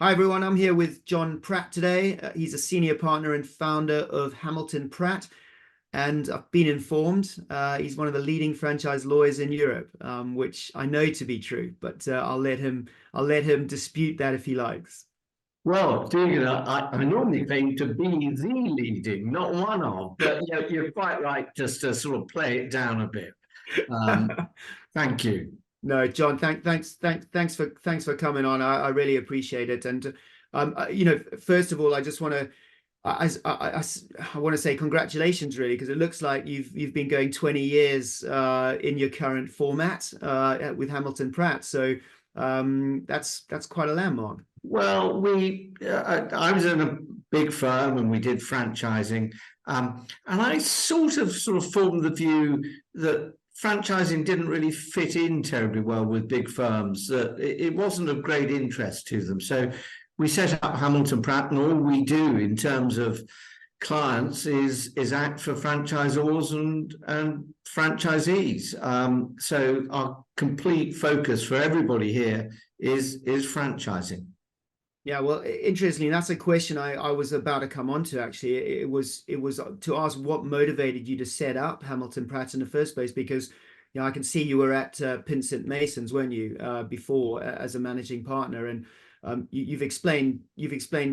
Hi everyone, I'm here with John Pratt today. He's a senior partner and founder of Hamilton Pratt, and I've been informed he's one of the leading franchise lawyers in Europe, which I know to be true. But I'll let him dispute that if he likes. Well, Stephen, I normally claim to be the leading, not one of, but you're quite right just to sort of play it down a bit. Thank you. No, John, thanks for coming on. I really appreciate it. And first of all, I just want to I want to say congratulations, really, because it looks like you've been going 20 years in your current format with Hamilton Pratt. So that's quite a landmark. Well, I was in a big firm and we did franchising, and I sort of formed the view that franchising didn't really fit in terribly well with big firms, that it wasn't of great interest to them. So we set up Hamilton Pratt, and all we do in terms of clients is act for franchisors and franchisees. So our complete focus for everybody here is franchising. Yeah, well, interestingly, that's a question I was about to come on to, actually. It was to ask what motivated you to set up Hamilton Pratt in the first place, because I can see you were at Pinsent Masons, weren't you, before as a managing partner, and you've explained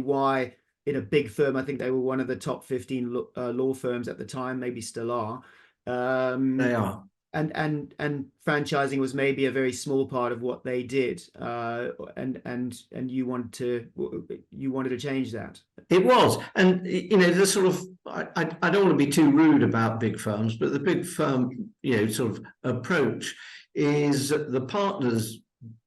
why in a big firm. I think they were one of the top 15 law firms at the time, maybe still are. They are. And franchising was maybe a very small part of what they did, and you wanted to change that. It was, and the sort of I don't want to be too rude about big firms, but the big firm sort of approach is the partners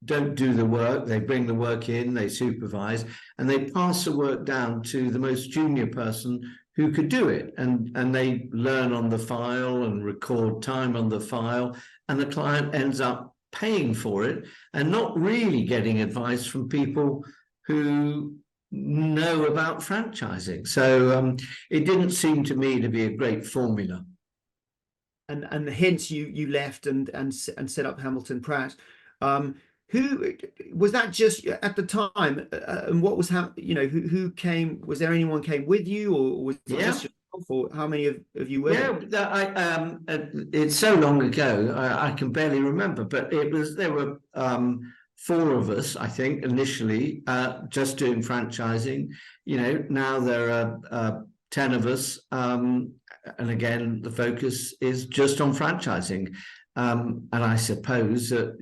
don't do the work. They bring the work in, they supervise, and they pass the work down to the most junior person who could do it, and they learn on the file and record time on the file, and the client ends up paying for it and not really getting advice from people who know about franchising. So it didn't seem to me to be a great formula. And hence you left and set up Hamilton Pratt. Who was that just at the time, and what was who came? Was there anyone came with you, or was it just yourself, or how many of you were there? It's so long ago I can barely remember, but there were 4 of us, I think, initially, just doing franchising. Now there are 10 of us, and again the focus is just on franchising. And I suppose that,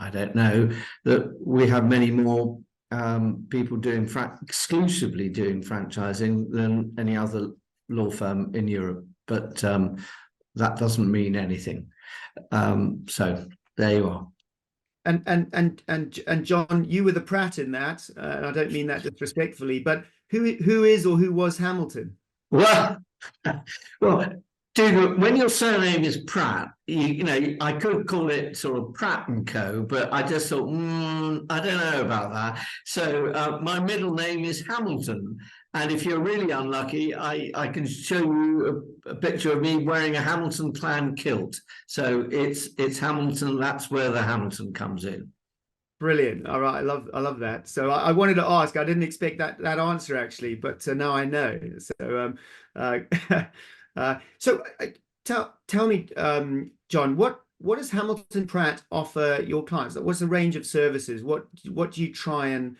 I don't know, that we have many more people doing exclusively doing franchising than any other law firm in Europe. But that doesn't mean anything. So there you are. And John, you were the Pratt in that, and I don't mean that disrespectfully, but who is or who was Hamilton? Well, dude, when your surname is Pratt, I could call it sort of Pratt and Co, but I just thought, I don't know about that. So my middle name is Hamilton, and if you're really unlucky, I can show you a picture of me wearing a Hamilton clan kilt. So it's Hamilton. That's where the Hamilton comes in. Brilliant. All right, I love that. So I wanted to ask. I didn't expect that answer, actually, but now I know. So so tell me, John, what does Hamilton Pratt offer your clients? What's the range of services? What do you try and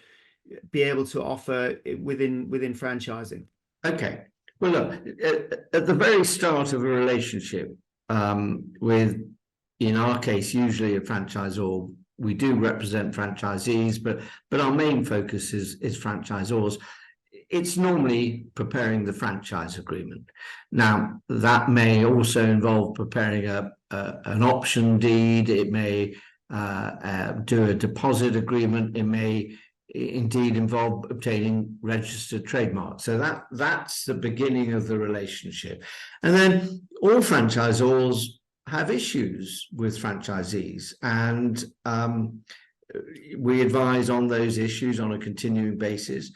be able to offer within franchising? Okay. Well, look, at the very start of a relationship with, in our case, usually a franchisor, we do represent franchisees, but our main focus is franchisors. It's normally preparing the franchise agreement. Now, that may also involve preparing an option deed. It may do a deposit agreement. It may indeed involve obtaining registered trademarks. So that's the beginning of the relationship. And then all franchisors have issues with franchisees, and we advise on those issues on a continuing basis.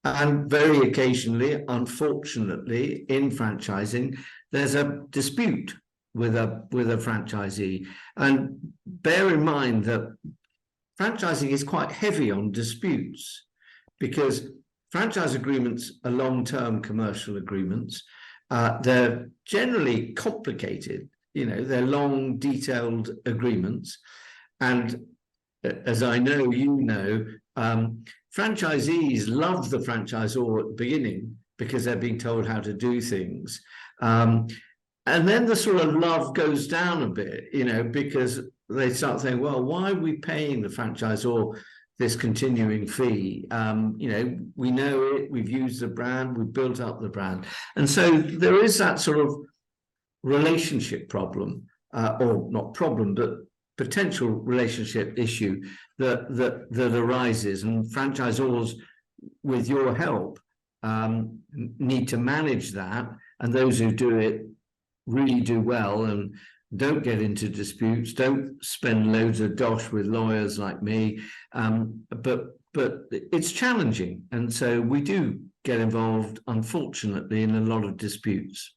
And very occasionally, unfortunately, in franchising, there's a dispute with a franchisee. And bear in mind that franchising is quite heavy on disputes. because franchise agreements are long-term commercial agreements. They're generally complicated, they're long, detailed agreements. And as I know, franchisees love the franchisor at the beginning because they're being told how to do things. And then the sort of love goes down a bit, because they start saying, well, why are we paying the franchisor this continuing fee? We know it, we've used the brand, we've built up the brand. And so there is that sort of relationship problem, or not problem, but potential relationship issue that arises, and franchisors, with your help, need to manage that, and those who do it really do well and don't get into disputes, don't spend loads of dosh with lawyers like me, but it's challenging, and so we do get involved, unfortunately, in a lot of disputes.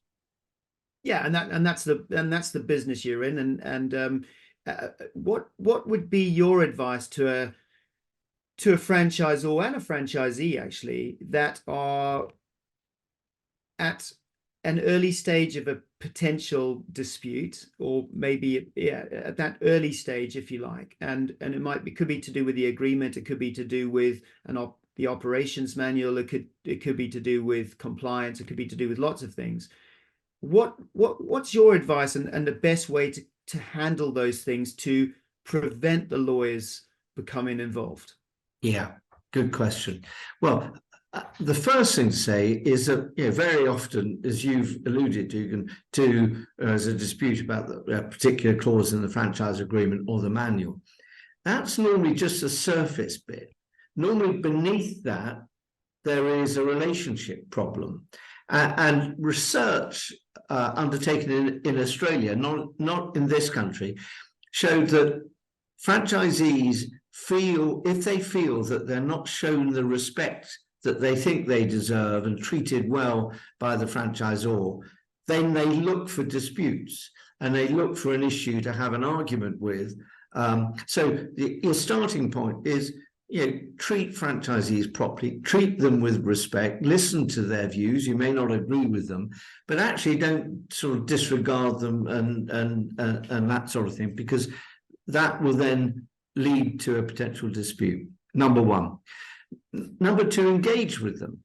Yeah, and that's the business you're in, and what would be your advice to a franchisor and a franchisee, actually, that are at an early stage of a potential dispute, or maybe at that early stage, if you like, and it could be to do with the agreement, it could be to do with the operations manual, it could be to do with compliance, it could be to do with lots of things. What's your advice and the best way to handle those things to prevent the lawyers becoming involved? Yeah, good question. Well, the first thing to say is that very often, as you've alluded to, as a dispute about a particular clause in the franchise agreement or the manual, that's normally just a surface bit. Normally beneath that, there is a relationship problem. And research undertaken in Australia, not in this country, showed that franchisees if they feel that they're not shown the respect that they think they deserve and treated well by the franchisor, then they look for disputes and they look for an issue to have an argument with. So your starting point is, treat franchisees properly, treat them with respect, listen to their views. You may not agree with them, but actually don't sort of disregard them and that sort of thing, because that will then lead to a potential dispute. Number one. Number two, engage with them,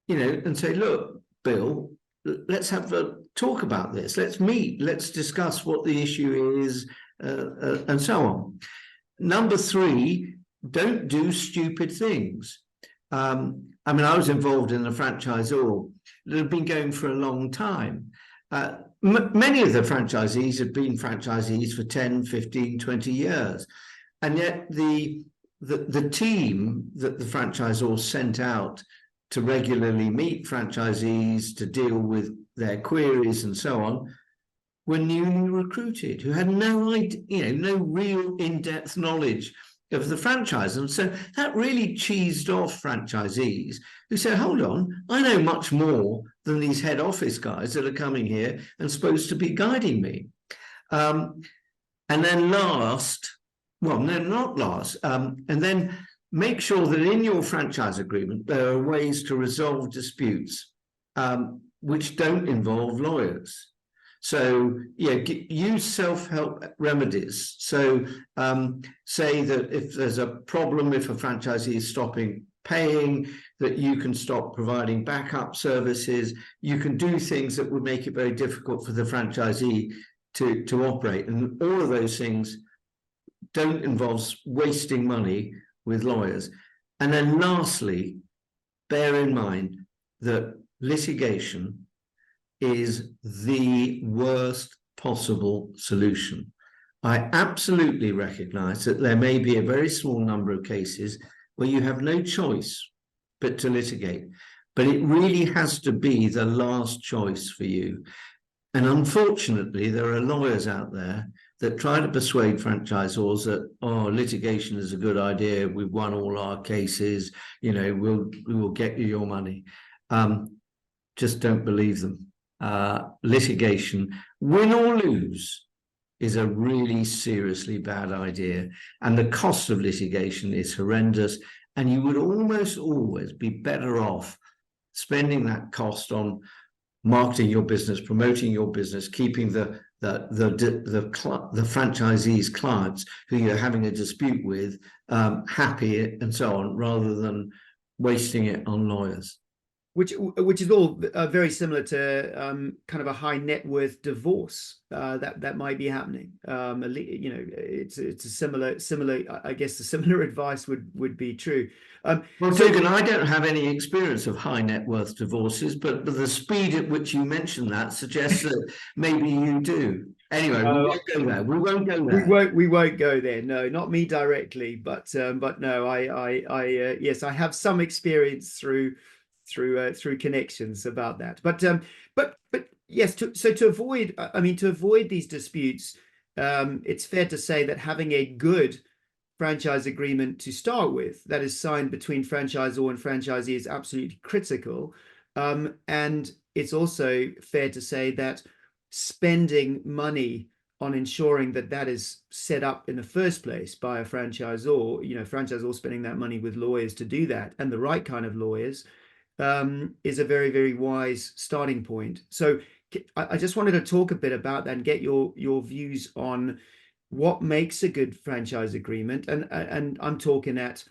and say, look, Bill, let's have a talk about this. Let's meet, let's discuss what the issue is, and so on. Number three, don't do stupid things. I was involved in a franchisor that had been going for a long time. Many of the franchisees had been franchisees for 10, 15, 20 years. And yet the team that the franchisor sent out to regularly meet franchisees, to deal with their queries and so on, were newly recruited, who had no idea, no real in-depth knowledge of the franchise. And so that really cheesed off franchisees who said, hold on, I know much more than these head office guys that are coming here and supposed to be guiding me. And then and then make sure that in your franchise agreement, there are ways to resolve disputes which don't involve lawyers. So, use self-help remedies. So say that if there's a problem, if a franchisee is stopping paying, that you can stop providing backup services. You can do things that would make it very difficult for the franchisee to operate. And all of those things don't involve wasting money with lawyers. And then lastly, bear in mind that litigation is the worst possible solution. I absolutely recognize that there may be a very small number of cases where you have no choice but to litigate, but it really has to be the last choice for you. And unfortunately, there are lawyers out there that try to persuade franchisors that, litigation is a good idea, we've won all our cases, we will get you your money. Just don't believe them. Litigation, win or lose, is a really seriously bad idea. And the cost of litigation is horrendous. And you would almost always be better off spending that cost on marketing your business, promoting your business, keeping the franchisees' clients who you're having a dispute with happy and so on, rather than wasting it on lawyers. Which is all very similar to kind of a high net worth divorce that might be happening. You know, it's a similar. I guess the similar advice would be true. Well, Dugan, I don't have any experience of high net worth divorces, but the speed at which you mention that suggests that maybe you do. Anyway, we won't go there. We won't go there. We won't go there. No, not me directly, but no, yes, I have some experience through connections about that. But yes, to avoid these disputes, it's fair to say that having a good franchise agreement to start with, that is signed between franchisor and franchisee, is absolutely critical. And it's also fair to say that spending money on ensuring that is set up in the first place by a franchisor, you know, franchisor spending that money with lawyers to do that, and the right kind of lawyers, is a very, very wise starting point. So I just wanted to talk a bit about that and get your views on what makes a good franchise agreement. And I'm talking at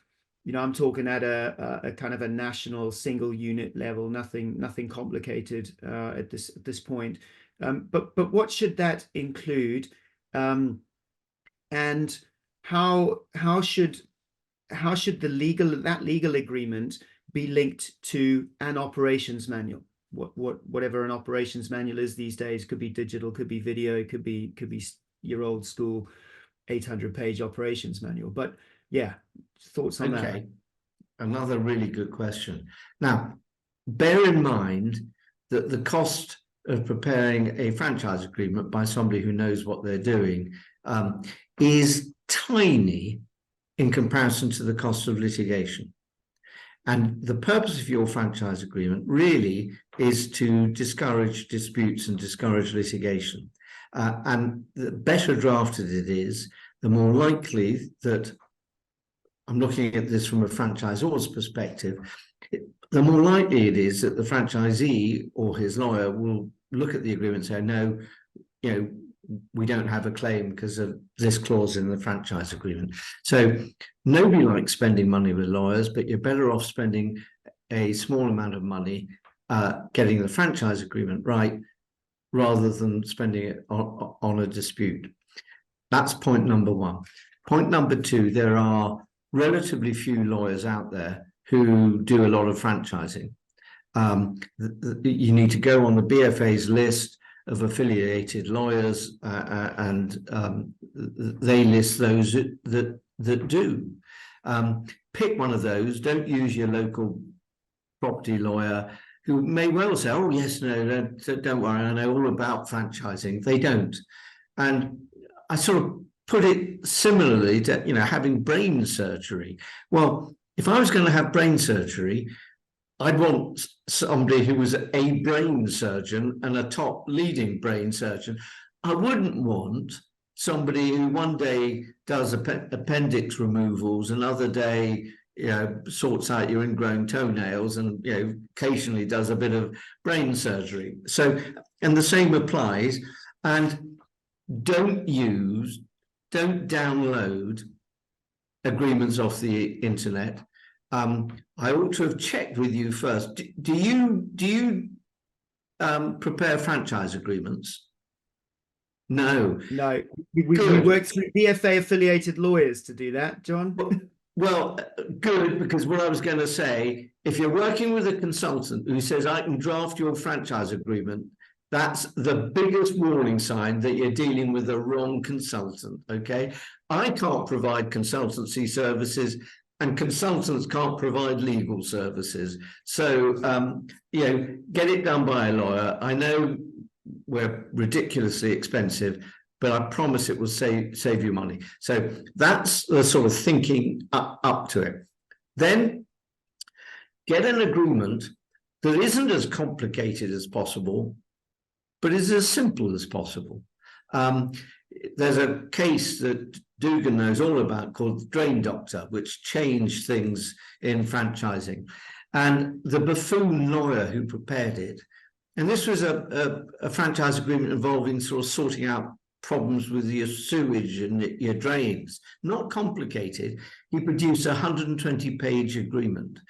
a kind of a national single unit level, nothing complicated at this point. But what should that include, and how should that legal agreement be linked to an operations manual? Whatever an operations manual is these days, could be digital, could be video, could be your old school 800-page operations manual. But yeah, thoughts on that? Another really good question. Now, bear in mind that the cost of preparing a franchise agreement by somebody who knows what they're doing is tiny in comparison to the cost of litigation. And the purpose of your franchise agreement really is to discourage disputes and discourage litigation. And the better drafted it is, the more likely that, I'm looking at this from a franchisor's perspective, the more likely it is that the franchisee or his lawyer will look at the agreement and say, no, you know, we don't have a claim because of this clause in the franchise agreement. So nobody likes spending money with lawyers, but you're better off spending a small amount of money getting the franchise agreement right, rather than spending it on a dispute. That's point number one. Point number two, there are relatively few lawyers out there who do a lot of franchising. You need to go on the BFA's list of affiliated lawyers, and they list those that do. Pick one of those. Don't use your local property lawyer, who may well say, oh yes, no, don't worry, I know all about franchising. They don't. And I sort of put it similarly to, you know, having brain surgery. Well, if I was going to have brain surgery, I'd want somebody who was a brain surgeon and a top leading brain surgeon. I wouldn't want somebody who one day does appendix removals, another day, you know, sorts out your ingrown toenails, and, you know, occasionally does a bit of brain surgery. So, and the same applies. And don't download agreements off the internet. I ought to have checked with you first. Do you prepare franchise agreements? No. We work through BFA affiliated lawyers to do that, John. Well, good, because what I was going to say, if you're working with a consultant who says, I can draft your franchise agreement, that's the biggest warning sign that you're dealing with the wrong consultant, okay? I can't provide consultancy services, and consultants can't provide legal services. So, you know, get it done by a lawyer. I know we're ridiculously expensive, but I promise it will save you money. So that's the sort of thinking up to it. Then get an agreement that isn't as complicated as possible, but is as simple as possible. there's a case that Dugan knows all about called the Drain Doctor, which changed things in franchising. And the buffoon lawyer who prepared it, and this was a franchise agreement involving sort of sorting out problems with your sewage and your drains, not complicated. He produced a 120-page agreement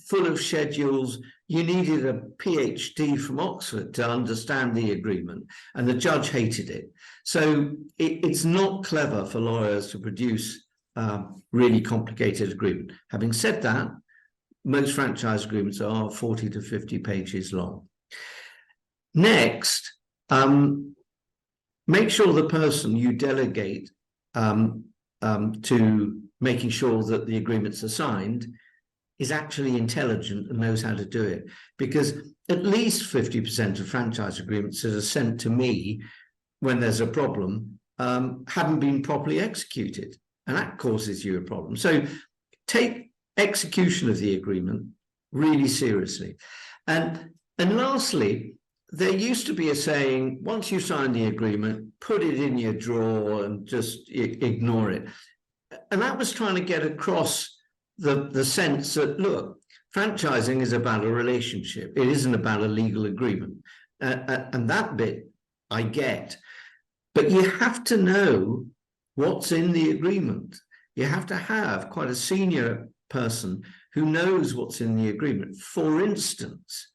full of schedules. You needed a PhD from Oxford to understand the agreement, and the judge hated it. So it's not clever for lawyers to produce really complicated agreement. Having said that, most franchise agreements are 40 to 50 pages long. Next, make sure the person you delegate to making sure that the agreements are signed is actually intelligent and knows how to do it. Because at least 50% of franchise agreements that are sent to me when there's a problem haven't been properly executed, and that causes you a problem. So take execution of the agreement really seriously. And lastly, there used to be a saying, once you sign the agreement, put it in your drawer and just ignore it. And that was trying to get across the sense that, look, franchising is about a relationship. It isn't about a legal agreement. And that bit I get. But you have to know what's in the agreement. You have to have quite a senior person who knows what's in the agreement. For instance,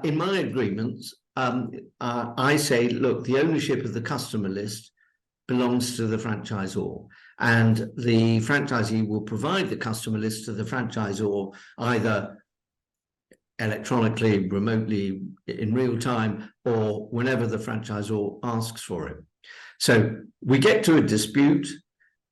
in my agreements, I say, look, the ownership of the customer list belongs to the franchisor, and the franchisee will provide the customer list to the franchisor either electronically, remotely, in real time, or whenever the franchisor asks for it. So we get to a dispute,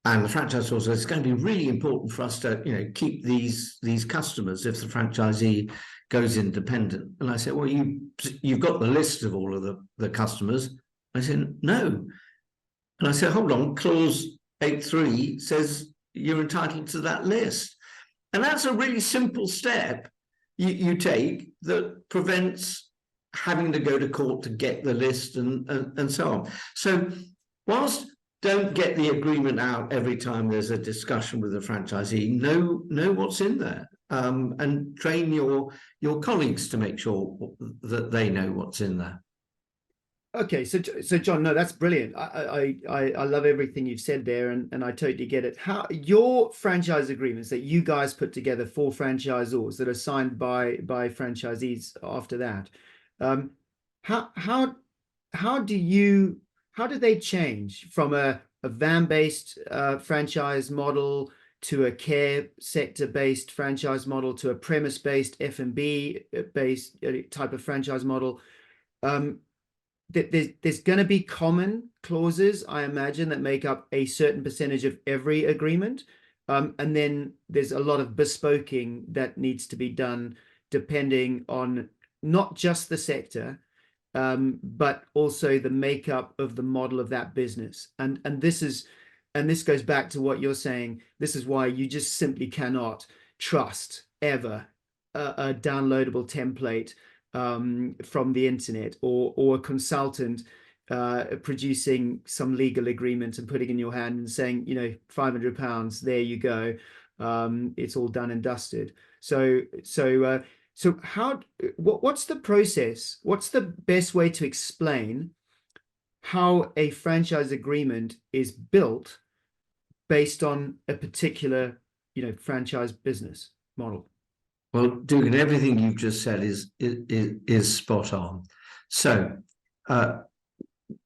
and the franchisor says it's going to be really important for us to, keep these customers if the franchisee goes independent. And I said, well, you've got the list of all of the customers. I said, no. And I said, hold on, clause 8.3 says you're entitled to that list. And that's a really simple step you take that prevents having to go to court to get the list and so on. So whilst don't get the agreement out every time there's a discussion with the franchisee, know what's in there, and train your colleagues to make sure that they know what's in there. Okay, so John, no, that's brilliant. I love everything you've said there, and I totally get it. How your franchise agreements that you guys put together for franchisors that are signed by franchisees after that, how do they change from a van-based franchise model to a care sector-based franchise model to a premise-based F&B based type of franchise model? There's going to be common clauses, I imagine, that make up a certain percentage of every agreement. And then there's a lot of bespoking that needs to be done depending on not just the sector, but also the makeup of the model of that business. And this goes back to what you're saying. This is why you just simply cannot trust ever a downloadable template from the internet, or a consultant producing some legal agreement and putting in your hand and saying, £500, there you go, it's all done and dusted. So what's the process? What's the best way to explain how a franchise agreement is built based on a particular franchise business model? Well, Dugan, everything you've just said is spot on. So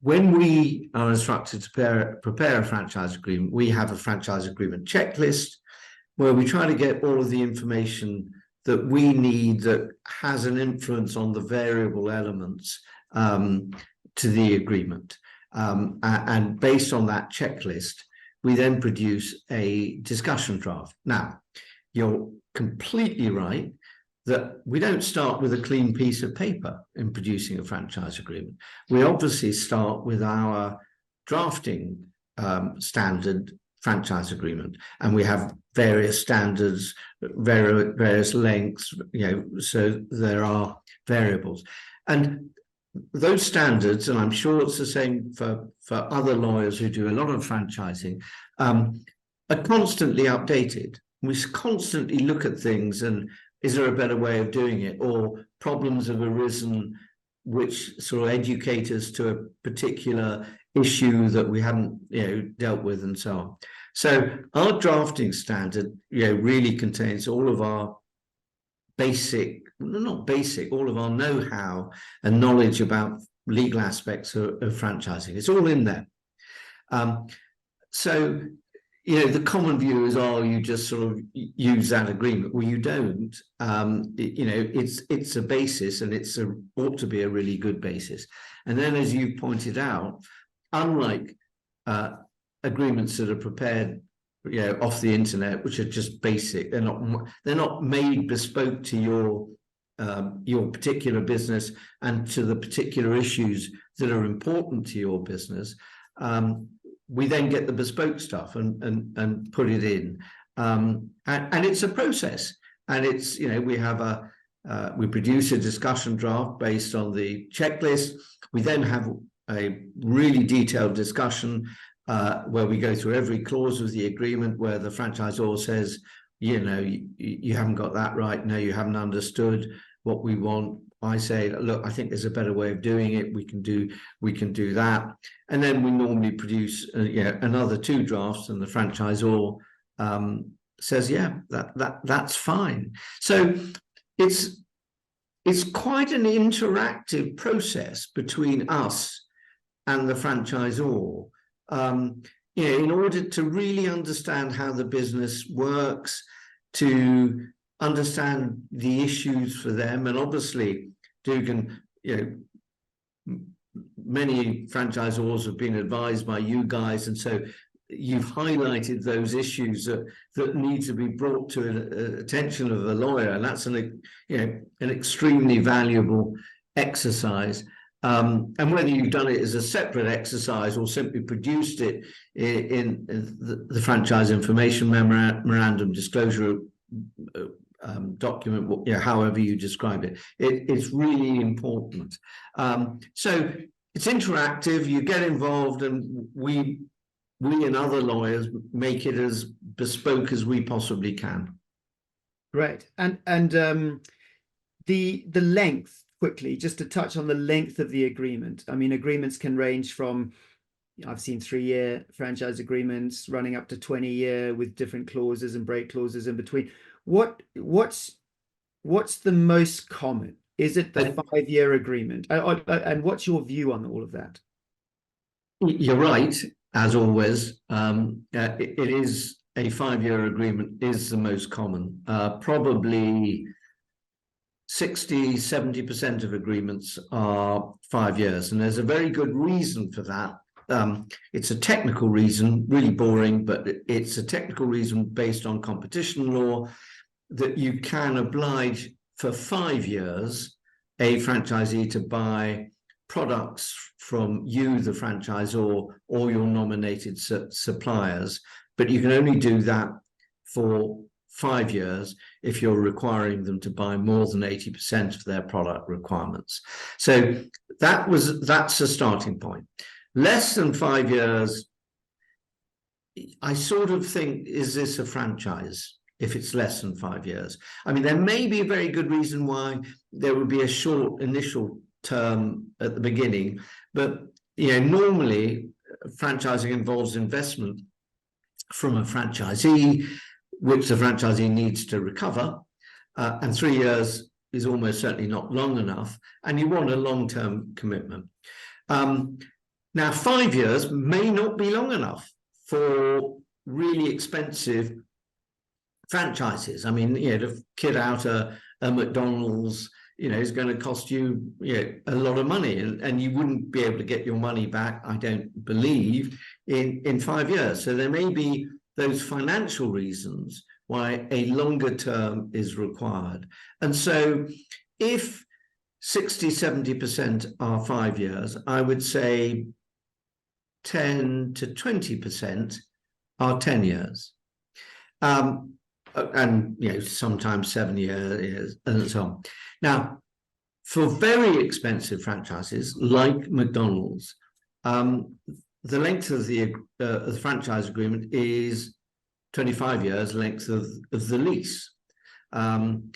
when we are instructed to prepare a franchise agreement, we have a franchise agreement checklist where we try to get all of the information that we need that has an influence on the variable elements to the agreement. And based on that checklist, we then produce a discussion draft. Now, you're completely right that we don't start with a clean piece of paper in producing a franchise agreement. We obviously start with our drafting standard franchise agreement, and we have various standards, various lengths, so there are variables. And those standards, and I'm sure it's the same for other lawyers who do a lot of franchising, are constantly updated. We constantly look at things and is there a better way of doing it, or problems have arisen which sort of educate us to a particular issue that we hadn't, dealt with, and so on. So our drafting standard, really contains all of our all of our know-how and knowledge about legal aspects of franchising. It's all in there. So, the common view is, you just sort of use that agreement. Well, you don't. It's a basis, and ought to be a really good basis. And then, as you pointed out, unlike agreements that are prepared off the internet, which are just basic, they're not made bespoke to your particular business and to the particular issues that are important to your business. We then get the bespoke stuff and put it in, and it's a process. And it's we produce a discussion draft based on the checklist. We then have a really detailed discussion where we go through every clause of the agreement, where the franchisor says, you haven't got that right. No, you haven't understood what we want. I say, look, I think there's a better way of doing it. We can do that. And then we normally produce, another 2 drafts, and the franchisor says, yeah, that's fine. So it's quite an interactive process between us and the franchisor. In order to really understand how the business works, to understand the issues for them. And obviously, Dugan, many franchisors have been advised by you guys, and so you've highlighted those issues that need to be brought to the attention of the lawyer, and that's an extremely valuable exercise. And whether you've done it as a separate exercise or simply produced it in the franchise information memorandum disclosure document, however you describe it, it's really important. So it's interactive. You get involved, and we and other lawyers make it as bespoke as we possibly can. Great. And the length. Quickly, just to touch on the length of the agreement. I mean, agreements can range from, I've seen 3-year franchise agreements running up to 20-year with different clauses and break clauses in between. What's the most common? Is it the 5-year agreement? And what's your view on all of that? You're right, as always. It is a 5-year agreement is the most common. Probably 60-70% of agreements are 5 years, and there's a very good reason for that. It's a technical reason, really boring, but it's a technical reason based on competition law, that you can oblige for 5 years a franchisee to buy products from you, the franchisor, or your nominated suppliers, but you can only do that for 5 years if you're requiring them to buy more than 80% of their product requirements. So that's a starting point. Less than 5 years, I sort of think, is this a franchise if it's less than 5 years? I mean, there may be a very good reason why there would be a short initial term at the beginning, but normally franchising involves investment from a franchisee, which the franchisee needs to recover, and 3 years is almost certainly not long enough, and you want a long-term commitment. Now, 5 years may not be long enough for really expensive franchises. I mean, to kit out a McDonald's, is going to cost you, a lot of money, and you wouldn't be able to get your money back, I don't believe, in 5 years. So there may be those financial reasons why a longer term is required. And so if 60-70% are 5 years, I would say 10 to 20% are 10 years. And sometimes 7 years and so on. Now, For very expensive franchises like McDonald's, the length of the franchise agreement is 25 years, length of the lease. And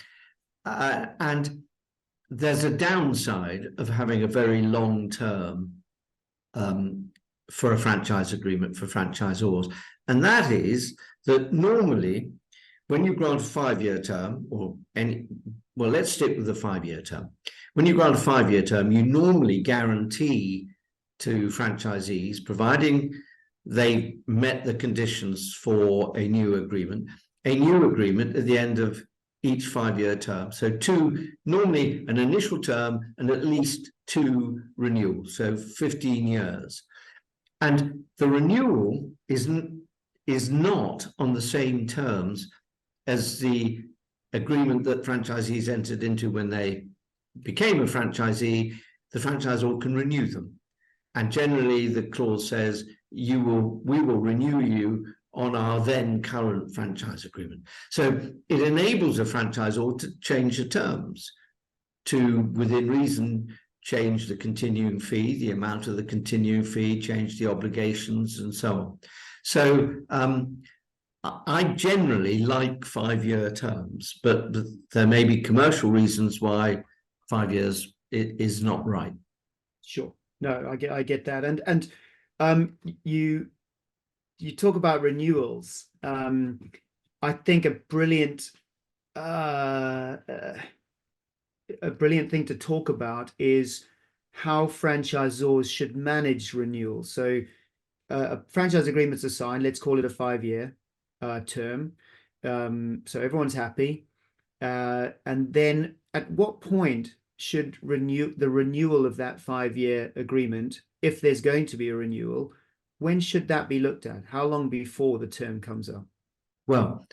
there's a downside of having a very long term for a franchise agreement for franchisors. And that is that normally when you grant a 5-year term, or any, well, let's stick with the 5-year term. When you grant a 5-year term, you normally guarantee to franchisees, providing they met the conditions for a new agreement at the end of each 5-year term. So normally an initial term and at least 2 renewals, so 15 years. And the renewal is not on the same terms as the agreement that franchisees entered into when they became a franchisee. The franchisor can renew them. And generally the clause says, we will renew you on our then current franchise agreement. So it enables a franchisor to change the terms, to, within reason, change the continuing fee, the amount of the continuing fee, change the obligations, and so on. So I generally like 5-year terms, but there may be commercial reasons why 5 years is not right. Sure. No, I get that. And you talk about renewals. I think a brilliant thing to talk about is how franchisors should manage renewals. So a franchise agreements are signed, let's call it a 5-year term. So everyone's happy. And then at what point should the renewal of that 5-year agreement, if there's going to be a renewal, when should that be looked at? How long before the term comes up? Well,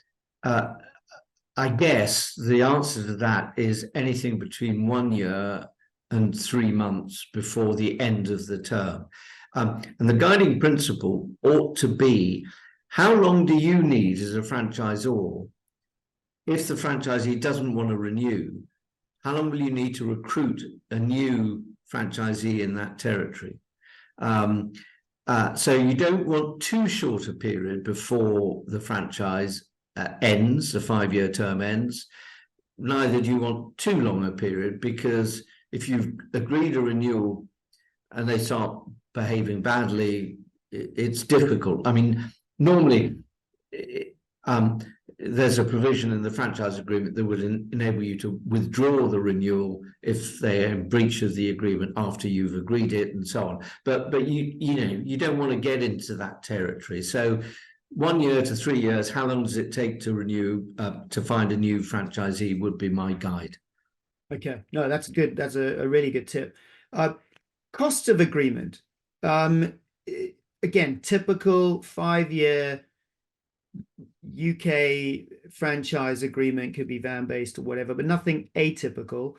I guess the answer to that is anything between 1 year and 3 months before the end of the term. And the guiding principle ought to be, how long do you need as a franchisor if the franchisee doesn't want to renew? How long will you need to recruit a new franchisee in that territory? So you don't want too short a period before the franchise ends, the 5-year term ends. Neither do you want too long a period, because if you've agreed a renewal and they start behaving badly, it's difficult. I mean, normally there's a provision in the franchise agreement that would enable you to withdraw the renewal if they're in breach of the agreement after you've agreed it, and so on. But you don't want to get into that territory. So 1 year to 3 years, how long does it take to renew, to find a new franchisee, would be my guide. Okay, no, that's good. That's a really good tip. Costs of agreement. Again, typical 5-year UK franchise agreement, could be van-based or whatever, but nothing atypical.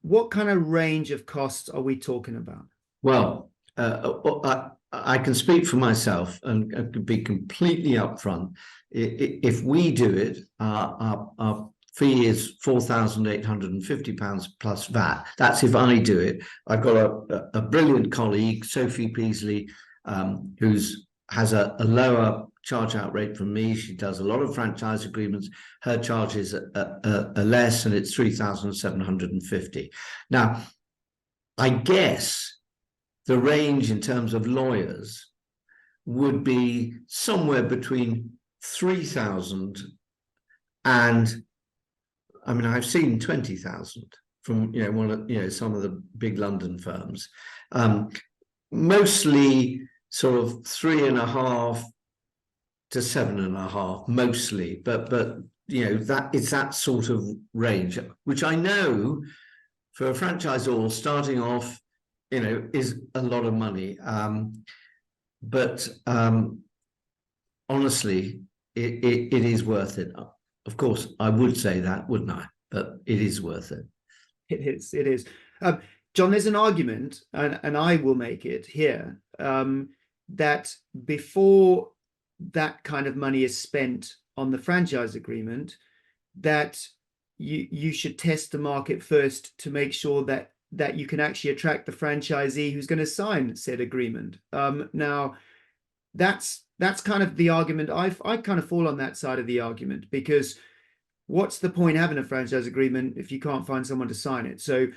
What kind of range of costs are we talking about? Well, I can speak for myself and be completely upfront. If we do it, our fee is £4,850 plus VAT. That's if I do it. I've got a brilliant colleague, Sophie Peasley, who has a lower charge out rate from me. She does a lot of franchise agreements. Her charges are less, and it's 3,750. Now, I guess the range in terms of lawyers would be somewhere between 3,000 and, I mean, I've seen 20,000 from some of the big London firms, mostly sort of 3.5 to 7.5, mostly, but that it's that sort of range, which I know for a franchisor starting off, is a lot of money. But honestly, it is worth it. Of course, I would say that, wouldn't I? But it is worth it. It is. John, there's an argument, and I will make it here, that before that kind of money is spent on the franchise agreement, that you should test the market first to make sure that you can actually attract the franchisee who's going to sign said agreement. Now, that's kind of the argument. I kind of fall on that side of the argument, because what's the point having a franchise agreement if you can't find someone to sign it? So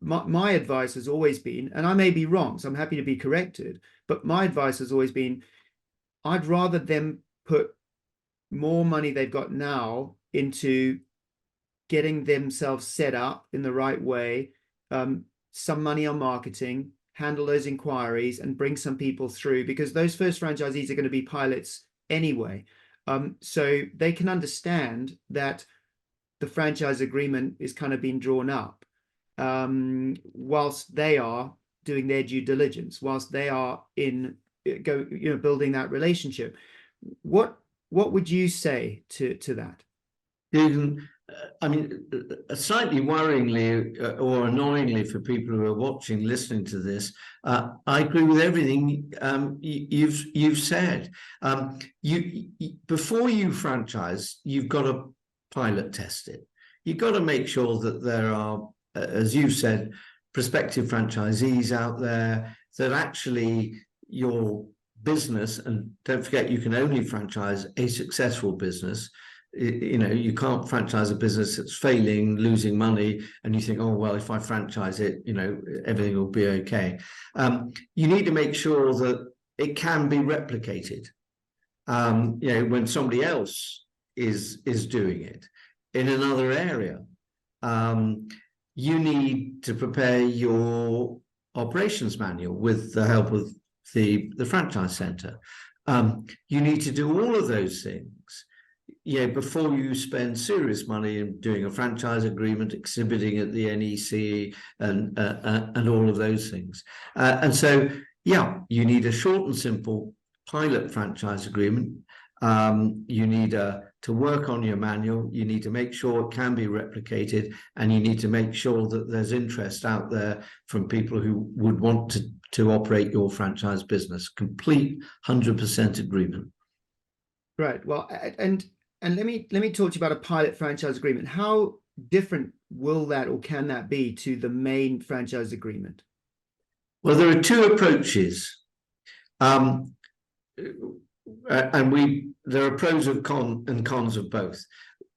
my advice has always been, and I may be wrong, so I'm happy to be corrected, but my advice has always been, I'd rather them put more money they've got now into getting themselves set up in the right way, some money on marketing, handle those inquiries, and bring some people through, because those first franchisees are going to be pilots anyway. So they can understand that the franchise agreement is kind of being drawn up, whilst they are doing their due diligence, whilst they are building that relationship. What would you say to that? I mean, slightly worryingly or annoyingly for people who are watching, listening to this, I agree with everything you've said. Before you franchise, you've got to pilot test it. You've got to make sure that there are, as you said, prospective franchisees out there, that actually your business, and don't forget, you can only franchise a successful business. You know, you can't franchise a business that's failing, losing money, and you think, oh, well, if I franchise it, you know, everything will be okay. You need to make sure that it can be replicated. You know, when somebody else is doing it in another area, you need to prepare your operations manual with the help of the franchise center. You need to do all of those things, you know, before you spend serious money in doing a franchise agreement, exhibiting at the NEC, and all of those things. And so, yeah, you need a short and simple pilot franchise agreement. You need to work on your manual. You need to make sure it can be replicated, and you need to make sure that there's interest out there from people who would want to operate your franchise business. Complete 100% agreement. Right. Well, and let me talk to you about a pilot franchise agreement. How different will that, or can that be, to the main franchise agreement? Well, there are two approaches, and there are pros and cons of both.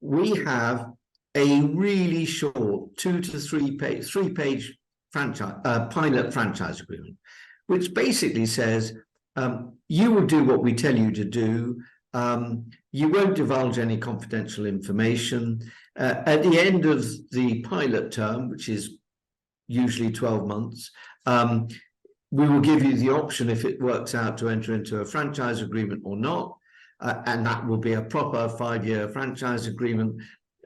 We have a really short 2 to 3 page franchise pilot franchise agreement, which basically says you will do what we tell you to do. You won't divulge any confidential information. At the end of the pilot term, which is usually 12 months, we will give you the option, if it works out, to enter into a franchise agreement or not. And that will be a proper 5-year franchise agreement.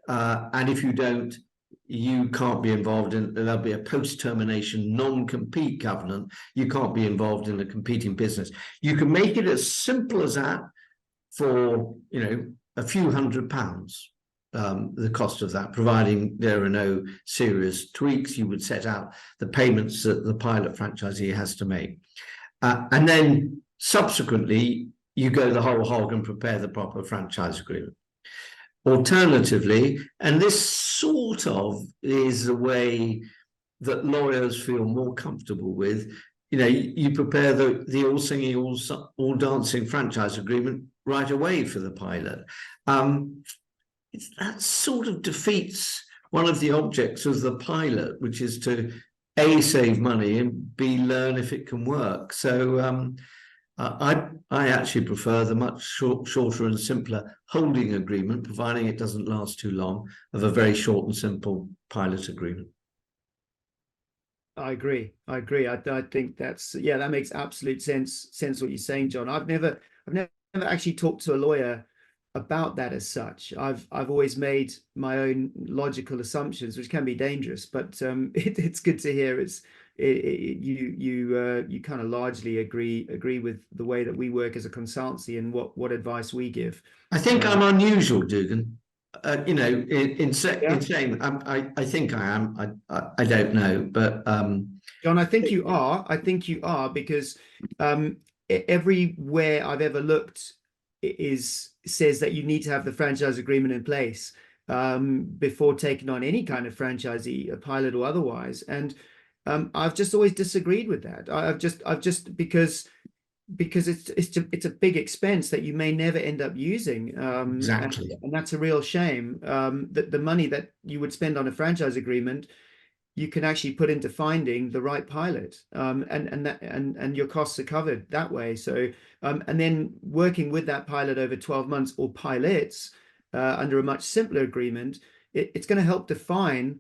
And if you don't, you can't be involved in, there'll be a post-termination non-compete covenant. You can't be involved in a competing business. You can make it as simple as that for, you know, a few £100, the cost of that, providing there are no serious tweaks. You would set out the payments that the pilot franchisee has to make. And then subsequently, you go the whole hog and prepare the proper franchise agreement. Alternatively, and this sort of is the way that lawyers feel more comfortable with, you know, you prepare the all singing, all dancing franchise agreement right away for the pilot. That sort of defeats one of the objects of the pilot, which is to A, save money, and B, learn if it can work. So I actually prefer the much shorter and simpler holding agreement, providing it doesn't last too long, of a very short and simple pilot agreement. I agree. I think that makes absolute sense what you're saying, John. I've never actually talked to a lawyer about that as such. I've always made my own logical assumptions, which can be dangerous, but it's good to hear you kind of largely agree with the way that we work as a consultancy and what advice we give. I think I'm unusual, Dugan. You know, in saying I think I am. I don't know, but John, I think you are. I think you are, because everywhere I've ever looked says that you need to have the franchise agreement in place. before taking on any kind of franchisee, a pilot or otherwise. And I've just always disagreed with that. I've just because it's a big expense that you may never end up using, Exactly. and that's a real shame. That the money that you would spend on a franchise agreement, you can actually put into finding the right pilot, and your costs are covered that way. So and then working with that pilot over 12 months or pilots under a much simpler agreement, it's going to help define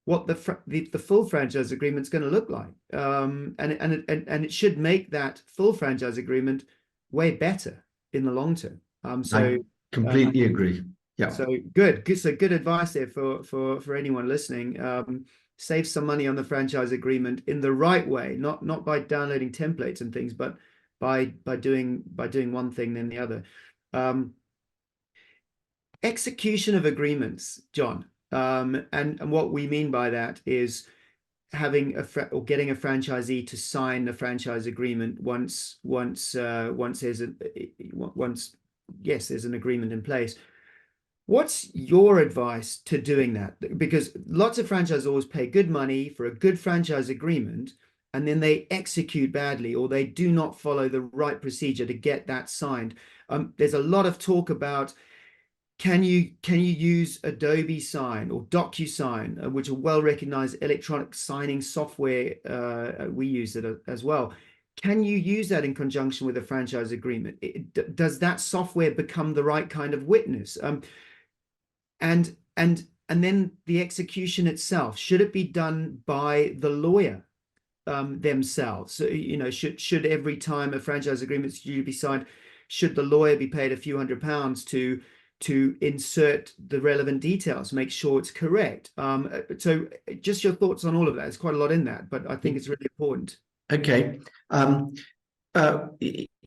what the full franchise agreement is going to look like, and it should make that full franchise agreement way better in the long term. I Um, completely agree. Yeah. so good. So good advice there for anyone listening. Save some money on the franchise agreement in the right way, not by downloading templates and things, but by doing one thing then the other. Execution of agreements, John. And what we mean by that is having or getting a franchisee to sign the franchise agreement once there's there's an agreement in place. What's your advice to doing that? Because lots of franchisors pay good money for a good franchise agreement, and then they execute badly, or they do not follow the right procedure to get that signed. There's a lot of talk about, can you use Adobe Sign or DocuSign, which are well-recognized electronic signing software? We use it as well. Can you use that in conjunction with a franchise agreement? Does that software become the right kind of witness? And then the execution itself, should it be done by the lawyer themselves? So, should every time a franchise agreement is due to be signed, should the lawyer be paid a few £100s to insert the relevant details, make sure it's correct? So just your thoughts on all of that. There's quite a lot in that, but I think it's really important. Okay.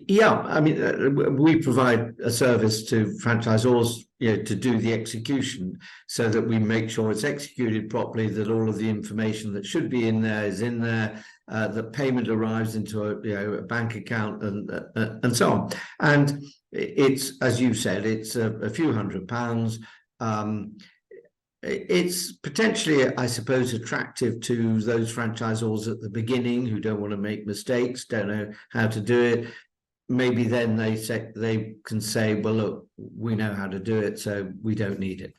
Yeah, I mean, we provide a service to franchisors, to do the execution, so that we make sure it's executed properly, that all of the information that should be in there is in there, that payment arrives into a bank account, and so on. And it's, as you said, it's a few £100. It's potentially, I suppose, attractive to those franchisors at the beginning who don't want to make mistakes, don't know how to do it. Maybe then they can say, well, look, we know how to do it, so we don't need it.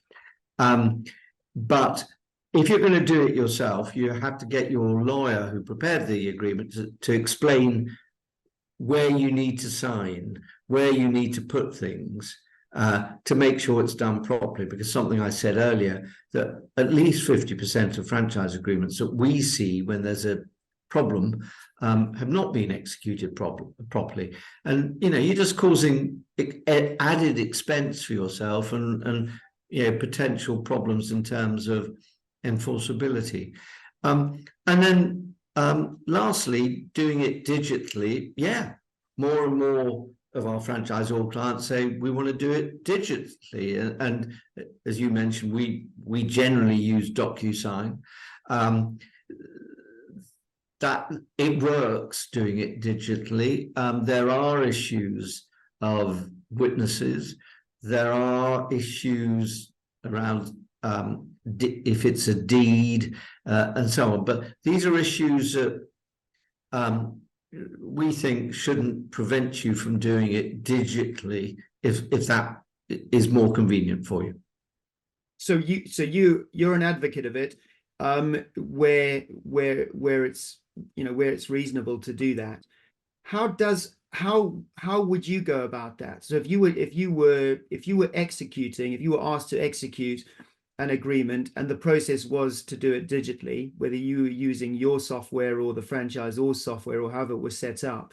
But if you're going to do it yourself, you have to get your lawyer who prepared the agreement to explain where you need to sign, where you need to put things, to make sure it's done properly. Because something I said earlier, that at least 50% of franchise agreements that we see when there's a problem have not been executed properly. And, you're just causing added expense for yourself and potential problems in terms of enforceability. And then lastly, doing it digitally. Yeah, more and more of our franchisor clients say we want to do it digitally, and as you mentioned, we generally use DocuSign. That it works doing it digitally. There are issues of witnesses. There are issues around if it's a deed, and so on. But these are issues that we think shouldn't prevent you from doing it digitally if that is more convenient for you. So you're an advocate of it, where it's where it's reasonable to do that. How would you go about that? So if you were asked to execute an agreement, and the process was to do it digitally, whether you were using your software or the franchisor's software or however it was set up,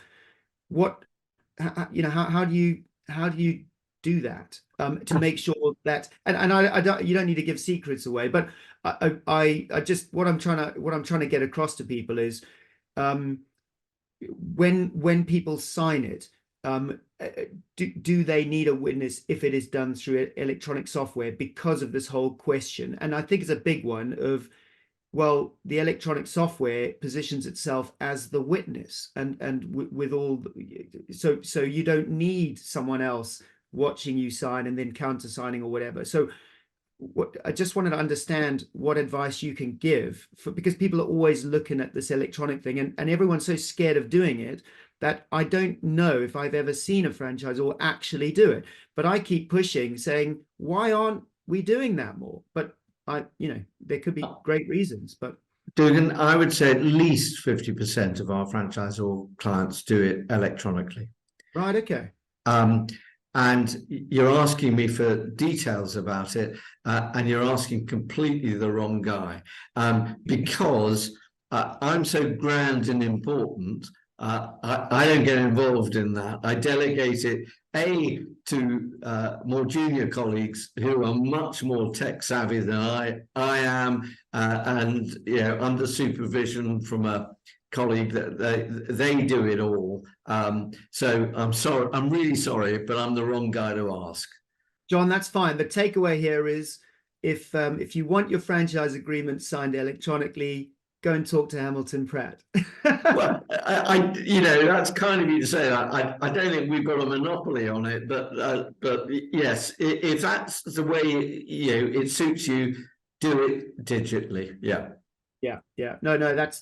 how do you do that to make sure that, and I don't, you don't need to give secrets away, but I just, what I'm trying to get across to people is, when people sign it, do they need a witness if it is done through electronic software, because of this whole question? And I think it's a big one of, well, the electronic software positions itself as the witness, and with all, so you don't need someone else watching you sign and then counter signing or whatever. So I just wanted to understand what advice you can give because people are always looking at this electronic thing, and everyone's so scared of doing it that I don't know if I've ever seen a franchisor actually do it. But I keep pushing, saying, why aren't we doing that more? But there could be great reasons, but Dugan, I would say at least 50% of our franchisor clients do it electronically. right, okay. And you're asking me for details about it, and you're asking completely the wrong guy, because I'm so grand and important. I don't get involved in that. I delegate it to more junior colleagues who are much more tech savvy than I am, and under supervision from a colleague that they do it all. So I'm sorry, I'm really sorry, but I'm the wrong guy to ask. John, that's fine. The takeaway here is if you want your franchise agreement signed electronically, go and talk to Hamilton Pratt. Well, that's kind of you to say that. I don't think we've got a monopoly on it, but yes, if that's the way it suits you, do it digitally. Yeah. Yeah. No, that's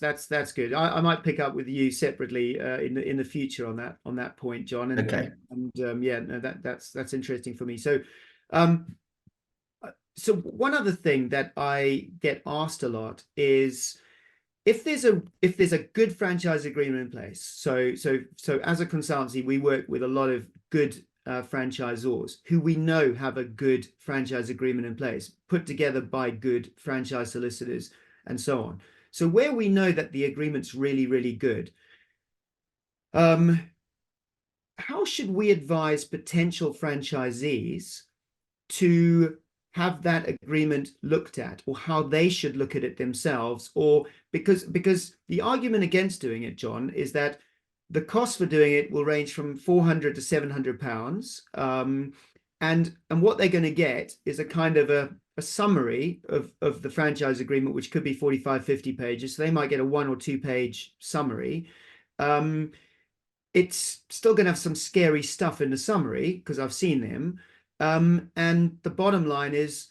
good. I might pick up with you separately in the future on that point, John. And okay. Yeah, no, that's interesting for me. So one other thing that I get asked a lot is if there's a good franchise agreement in place. So as a consultancy, we work with a lot of good franchisors who we know have a good franchise agreement in place, put together by good franchise solicitors and so on. So where we know that the agreement's really, really good, how should we advise potential franchisees to have that agreement looked at, or how they should look at it themselves? Or because the argument against doing it, John, is that the cost for doing it will range from £400 to £700, and what they're going to get is a kind of a summary of the franchise agreement, which could be 45, 50 pages. So they might get a 1 or 2 page summary. It's still going to have some scary stuff in the summary because I've seen them. And the bottom line is,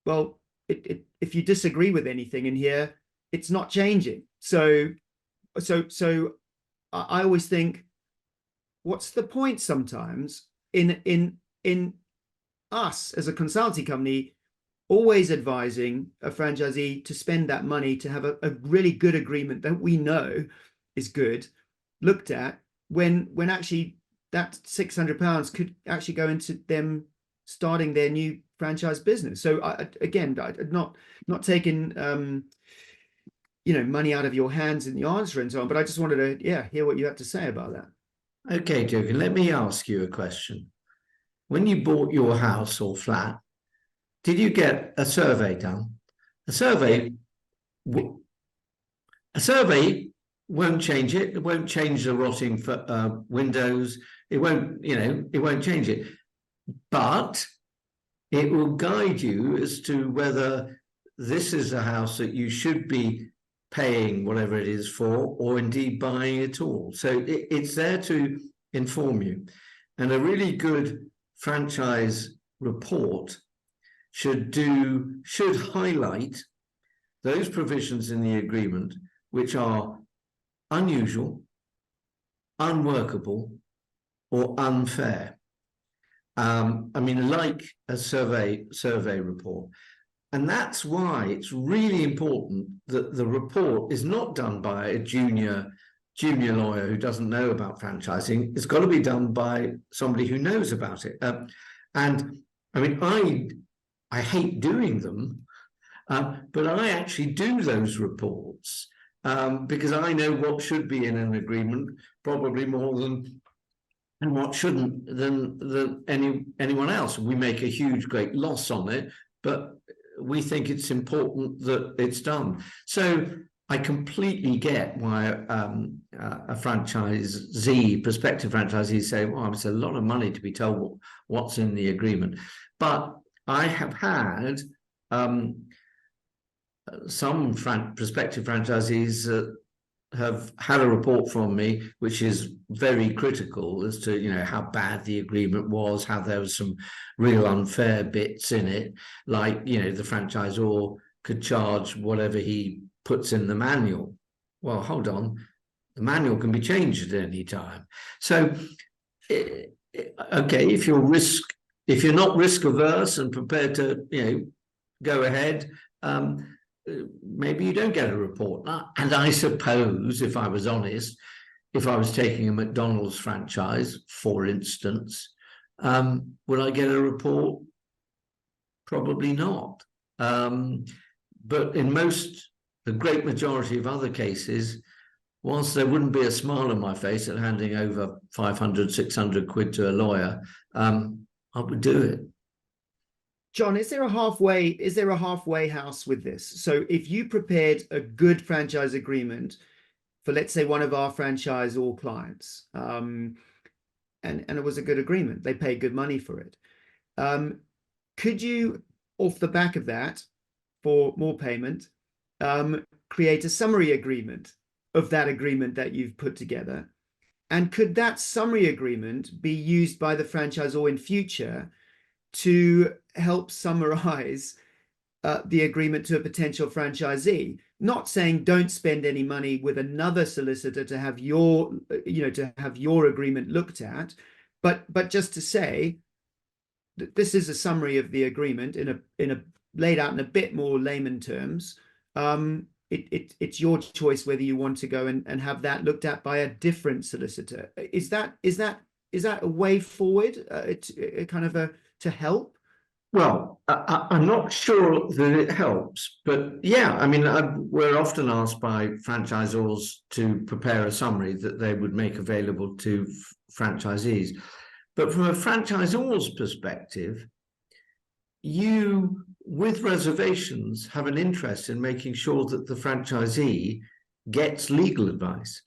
well, if you disagree with anything in here, it's not changing. So I always think, what's the point sometimes in us as a consulting company always advising a franchisee to spend that money to have a really good agreement that we know is good looked at, when actually that £600 could actually go into them starting their new franchise business. So I'm not taking money out of your hands in the answer and so on, but I just wanted to hear what you have to say about that. Okay, Jogan, let me ask you a question. When you bought your house or flat, did you get a survey done? A survey won't change it. It won't change the rotting windows. It won't change it. But it will guide you as to whether this is a house that you should be paying whatever it is for, or indeed buying it all. So it's there to inform you. And a really good franchise report should highlight those provisions in the agreement which are unusual, unworkable, or unfair. Like a survey report. And that's why it's really important that the report is not done by a junior lawyer who doesn't know about franchising. It's got to be done by somebody who knows about it. I hate doing them, but I actually do those reports because I know what should be in an agreement, probably more than and what shouldn't than anyone else. We make a huge, great loss on it, but we think it's important that it's done. So I completely get why a prospective franchisee say, well, it's a lot of money to be told what's in the agreement. But I have had some prospective franchisees have had a report from me which is very critical as to, you know, how bad the agreement was, how there was some real unfair bits in it, like, you know, the franchisor could charge whatever he puts in the manual. Well, hold on, the manual can be changed at any time. So okay, if you're not risk averse and prepared to, you know, go ahead, maybe you don't get a report. And I suppose, if I was honest, if I was taking a McDonald's franchise, for instance, would I get a report? Probably not. But in the great majority of other cases, whilst there wouldn't be a smile on my face at handing over 500, 600 quid to a lawyer, I would do it. John, is there a halfway house with this? So if you prepared a good franchise agreement for, let's say, one of our franchisor clients, and it was a good agreement, they paid good money for it, could you, off the back of that, for more payment, create a summary agreement of that agreement that you've put together? And could that summary agreement be used by the franchisor in future to help summarize the agreement to a potential franchisee? Not saying don't spend any money with another solicitor to have your, to have your agreement looked at, but just to say that this is a summary of the agreement in a laid out in a bit more layman terms. It's your choice whether you want to go and have that looked at by a different solicitor. Is that a way forward? To help? Well, I'm not sure that it helps, but yeah, I mean, we're often asked by franchisors to prepare a summary that they would make available to franchisees. But from a franchisor's perspective, you, with reservations, have an interest in making sure that the franchisee gets legal advice.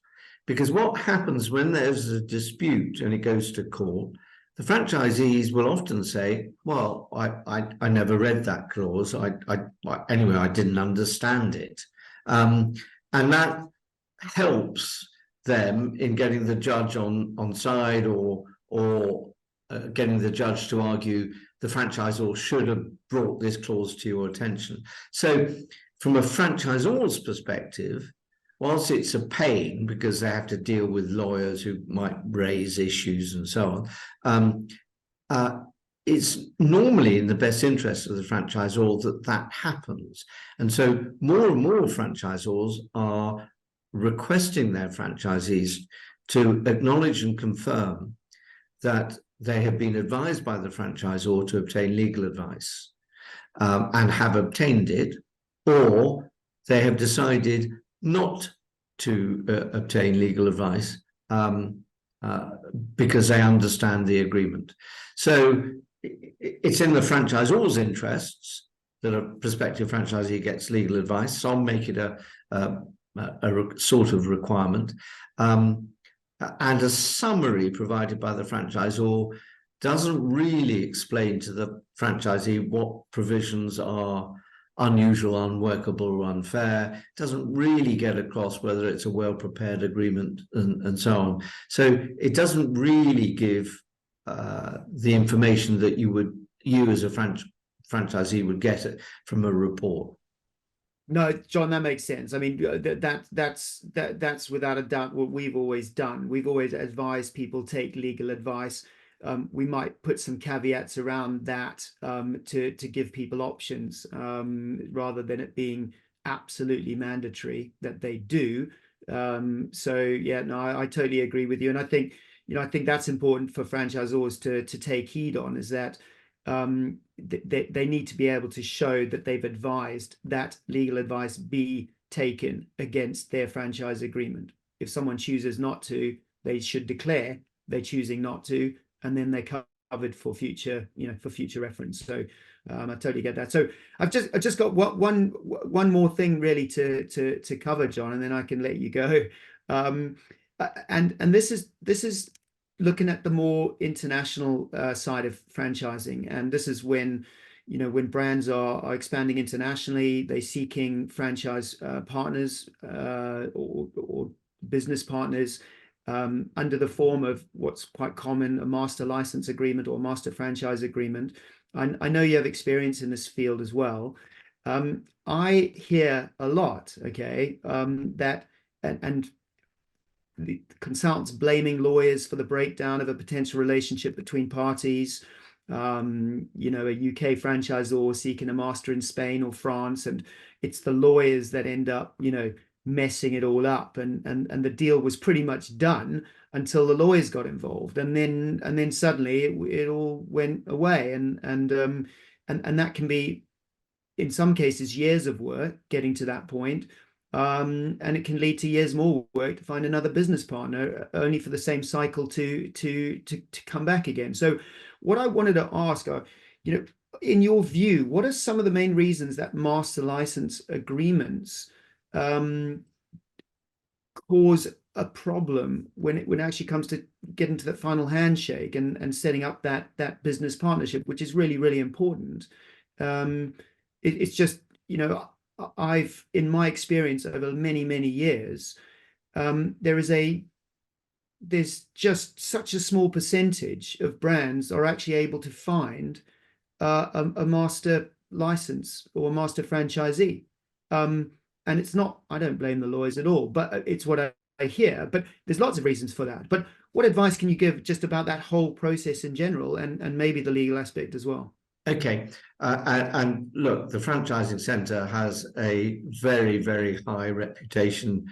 Because what happens when there's a dispute and it goes to court, the franchisees will often say, well, I never read that clause. Anyway, I didn't understand it. And that helps them in getting the judge on side or getting the judge to argue the franchisor should have brought this clause to your attention. So from a franchisor's perspective, whilst it's a pain because they have to deal with lawyers who might raise issues and so on, it's normally in the best interest of the franchisor that happens. And so more and more franchisors are requesting their franchisees to acknowledge and confirm that they have been advised by the franchisor to obtain legal advice and have obtained it, or they have decided not to obtain legal advice because they understand the agreement. So it's in the franchisor's interests that a prospective franchisee gets legal advice. Some make it a sort of requirement. And a summary provided by the franchisor doesn't really explain to the franchisee what provisions are unusual, unworkable, or unfair. Doesn't really get across whether it's a well-prepared agreement and so on. So it doesn't really give the information that you as a franchisee would get it from a report. No, John, that makes sense. I mean, that's without a doubt what we've always done. We've always advised people take legal advice. We might put some caveats around that to give people options rather than it being absolutely mandatory that they do. So yeah, no, I totally agree with you, and I think that's important for franchisors to take heed on, is that they need to be able to show that they've advised that legal advice be taken against their franchise agreement. If someone chooses not to, they should declare they're choosing not to, and then they're covered for future, for future reference. So I totally get that. So I've just got one more thing really to cover, John, and then I can let you go. And this is looking at the more international side of franchising, and this is when when brands are expanding internationally, they're seeking franchise partners or business partners under the form of what's quite common, a master license agreement or master franchise agreement. I know you have experience in this field as well. I hear a lot, okay, that and the consultants blaming lawyers for the breakdown of a potential relationship between parties. A UK franchisor seeking a master in Spain or France, and it's the lawyers that end up, messing it all up. And the deal was pretty much done until the lawyers got involved, and then suddenly it all went away, and that can be, in some cases, years of work getting to that point. And it can lead to years more work to find another business partner, only for the same cycle to come back again. So what I wanted to ask are, in your view, what are some of the main reasons that master license agreements cause a problem when it actually comes to getting to that final handshake and setting up that business partnership, which is really, really important? It's just, I've, in my experience over many, many years, there's just such a small percentage of brands are actually able to find a master license or a master franchisee. And it's not, I don't blame the lawyers at all, but it's what I hear. But there's lots of reasons for that. But what advice can you give just about that whole process in general, and maybe the legal aspect as well? Okay, and look, the Franchising Centre has a very, very high reputation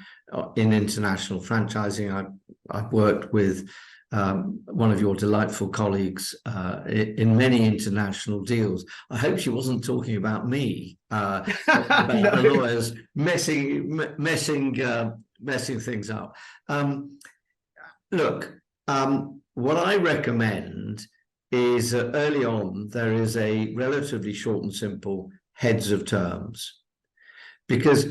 in international franchising. I've worked with one of your delightful colleagues in many international deals. I hope she wasn't talking about me, about the lawyers messing things up. Look, what I recommend is early on there is a relatively short and simple heads of terms, because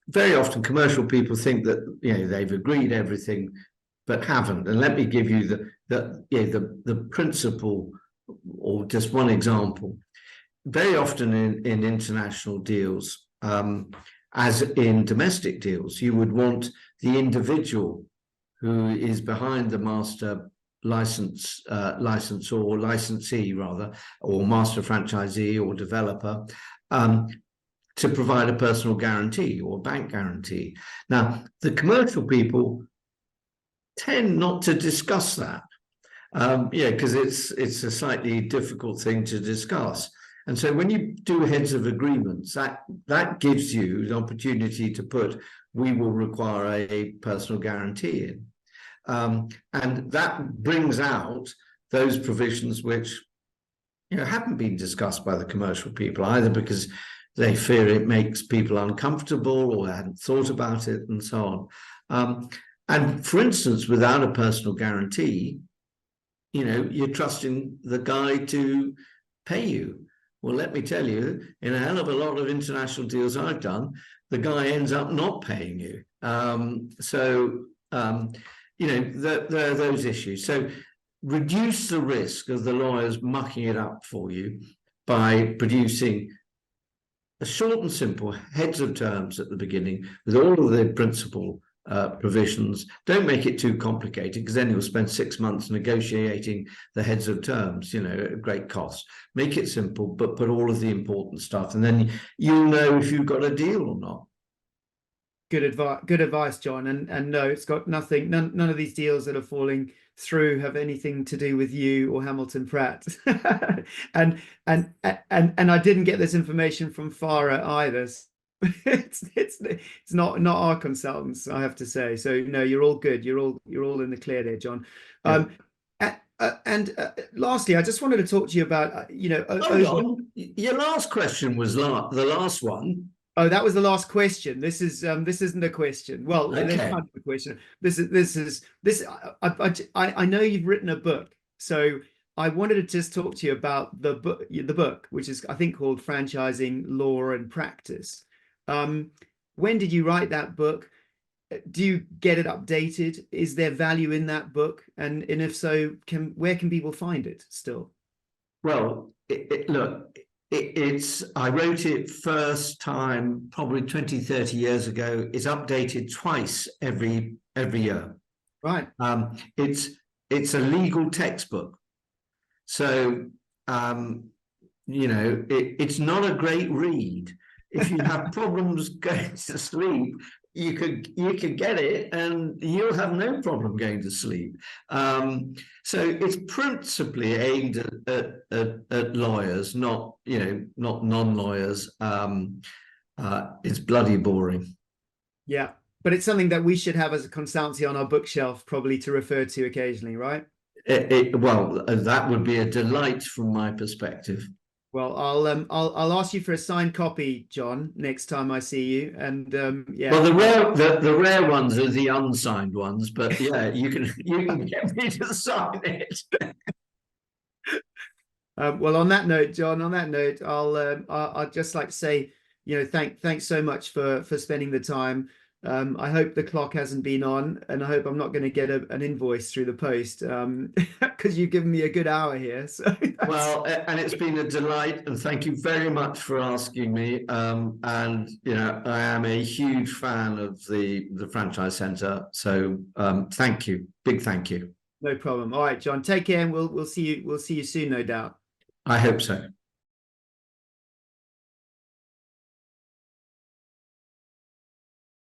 very often commercial people think that they've agreed everything but haven't. And let me give you the principle, or just one example. Very often in international deals, as in domestic deals, you would want the individual who is behind the master licensor or licensee rather, or master franchisee or developer, to provide a personal guarantee or bank guarantee. Now, the commercial people tend not to discuss that, because it's a slightly difficult thing to discuss. And so when you do heads of agreements, that gives you the opportunity to put, we will require a personal guarantee in. And that brings out those provisions which haven't been discussed by the commercial people, either because they fear it makes people uncomfortable or they hadn't thought about it, and so on. And for instance, without a personal guarantee, you're trusting the guy to pay you. Well, let me tell you, in a hell of a lot of international deals I've done, the guy ends up not paying you. There are those issues. So reduce the risk of the lawyers mucking it up for you by producing a short and simple heads of terms at the beginning with all of the principal provisions. Don't make it too complicated, because then you'll spend 6 months negotiating the heads of terms, at great cost. Make it simple, but put all of the important stuff, and then you'll know if you've got a deal or not. Good advice, John. And no, it's got nothing. None of these deals that are falling through have anything to do with you or Hamilton Pratt. and I didn't get this information from Farah either. It's not our consultants, I have to say. So no, you're all good. You're all in the clear there, John. Yeah. Lastly, I just wanted to talk to you about your last question was the last one. Oh, that was the last question. This isn't a question. Well, okay. There's kind of a question. I know you've written a book, so I wanted to just talk to you about the book, which is, I think, called Franchising Law and Practice. When did you write that book? Do you get it updated? Is there value in that book? And if so, where can people find it still? Well, look, I wrote it first time probably 20, 30 years ago. It's updated twice every year. Right. It's a legal textbook. So, it's not a great read. If you have problems going to sleep, you could get it and you'll have no problem going to sleep. So it's principally aimed at lawyers, not non-lawyers. It's bloody boring. Yeah. But it's something that we should have as a consultancy on our bookshelf, probably to refer to occasionally, right? Well, that would be a delight from my perspective. Well, I'll ask you for a signed copy, John, next time I see you. And yeah. Well, the rare ones are the unsigned ones, but yeah, you can get me to sign it. Well, on that note, John, I'll just like to say, thanks so much for spending the time. I hope the clock hasn't been on, and I hope I'm not going to get an invoice through the post, because you've given me a good hour here. So well, and it's been a delight, and thank you very much for asking me. And I am a huge fan of the Franchise Centre, so thank you, big thank you. No problem. All right, John, take care, and we'll see you soon, no doubt. I hope so.